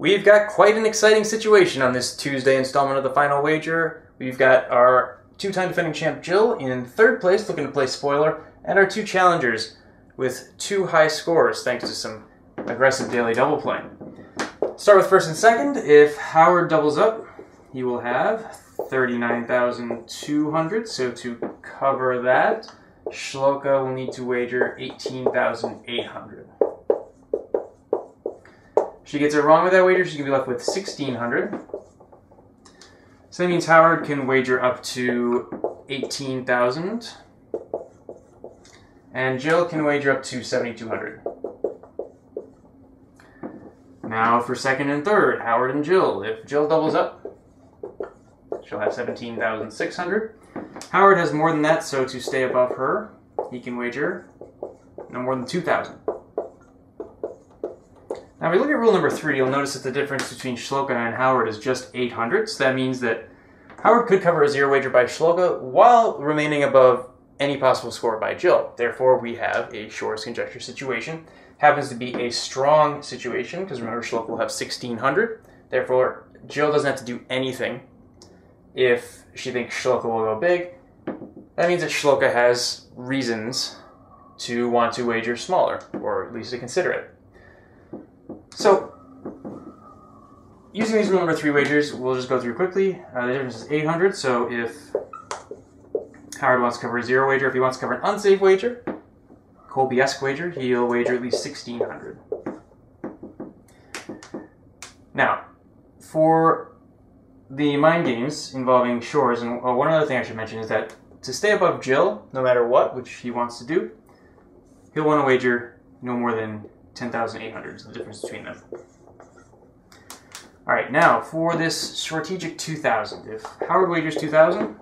We've got quite an exciting situation on this Tuesday installment of the Final Wager. We've got our two-time defending champ Jill in third place, looking to play spoiler, and our two challengers with two high scores thanks to some aggressive daily double play. Start with first and second. If Howard doubles up, he will have 39,200. So to cover that, Shloka will need to wager 18,800. If she gets it wrong with that wager, she's going to be left with 1,600. So that means Howard can wager up to 18,000. And Jill can wager up to 7,200. Now for second and third, Howard and Jill. If Jill doubles up, she'll have 17,600. Howard has more than that, so to stay above her, he can wager no more than 2,000. Now, if we look at rule number 3, you'll notice that the difference between Shloka and Howard is just 800. So that means that Howard could cover a zero wager by Shloka while remaining above any possible score by Jill. Therefore, we have a shortest conjecture situation. Happens to be a strong situation, because remember, Shloka will have 1,600. Therefore, Jill doesn't have to do anything if she thinks Shloka will go big. That means that Shloka has reasons to want to wager smaller, or at least to consider it. So, using these rule number 3 wagers, we'll just go through quickly. The difference is 800, so if Howard wants to cover a zero wager, if he wants to cover an unsafe wager, Colby-esque wager, he'll wager at least 1,600. Now, for the mind games involving shores, and one other thing I should mention is that to stay above Jill, no matter what, which he wants to do, he'll want to wager no more than 10,800 is the difference between them. Alright, now for this strategic 2,000. If Howard wagers 2,000,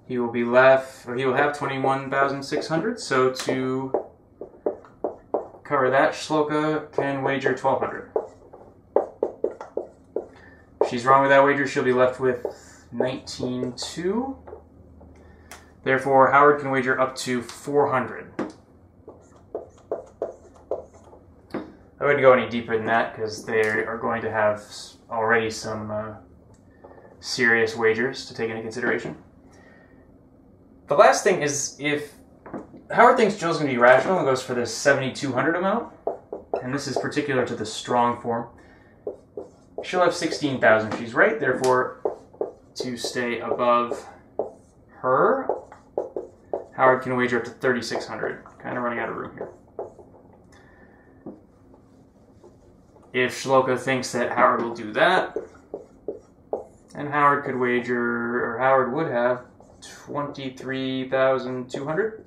he will be left, or he will have 21,600. So to cover that, Shloka can wager 1,200. If she's wrong with that wager, she'll be left with 19,200. Therefore, Howard can wager up to 400. I wouldn't go any deeper than that because they are going to have already some serious wagers to take into consideration. The last thing is, if Howard thinks Jill's going to be rational and goes for this 7,200 amount, and this is particular to the strong form, she'll have 16,000. She's right, therefore, to stay above her, Howard can wager up to 3,600. Kind of running out of room here. If Shloka thinks that Howard will do that, and Howard could wager, or Howard would have 23,200.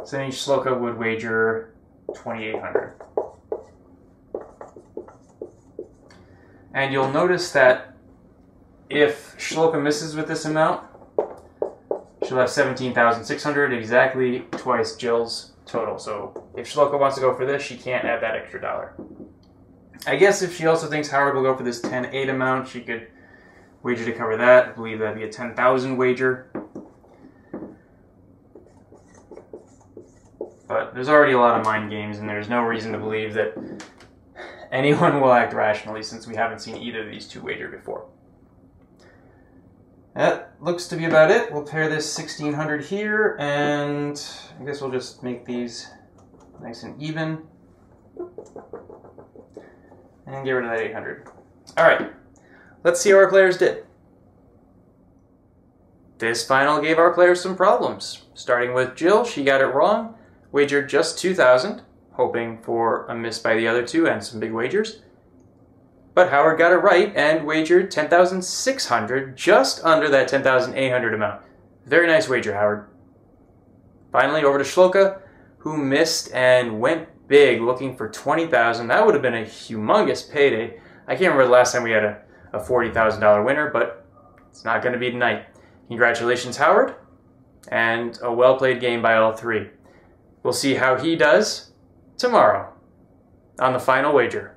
So then Shloka would wager 2,800. And you'll notice that if Shloka misses with this amount, she'll have 17,600, exactly twice Jill's total. So if Shloka wants to go for this, she can't add that extra dollar. I guess if she also thinks Howard will go for this 10,800 amount, she could wager to cover that. I believe that'd be a 10,000 wager. But there's already a lot of mind games, and there's no reason to believe that anyone will act rationally since we haven't seen either of these two wager before. That looks to be about it. We'll pair this 1,600 here, and I guess we'll just make these nice and even. And get rid of that 800. Alright, let's see how our players did. This final gave our players some problems. Starting with Jill, she got it wrong, wagered just 2,000, hoping for a miss by the other two and some big wagers. But Howard got it right and wagered 10,600, just under that 10,800 amount. Very nice wager, Howard. Finally, over to Shloka, who missed and went big, looking for 20,000. That would have been a humongous payday. I can't remember the last time we had a $40,000 winner, but it's not going to be tonight. Congratulations, Howard, and a well-played game by all three. We'll see how he does tomorrow on the Final Wager.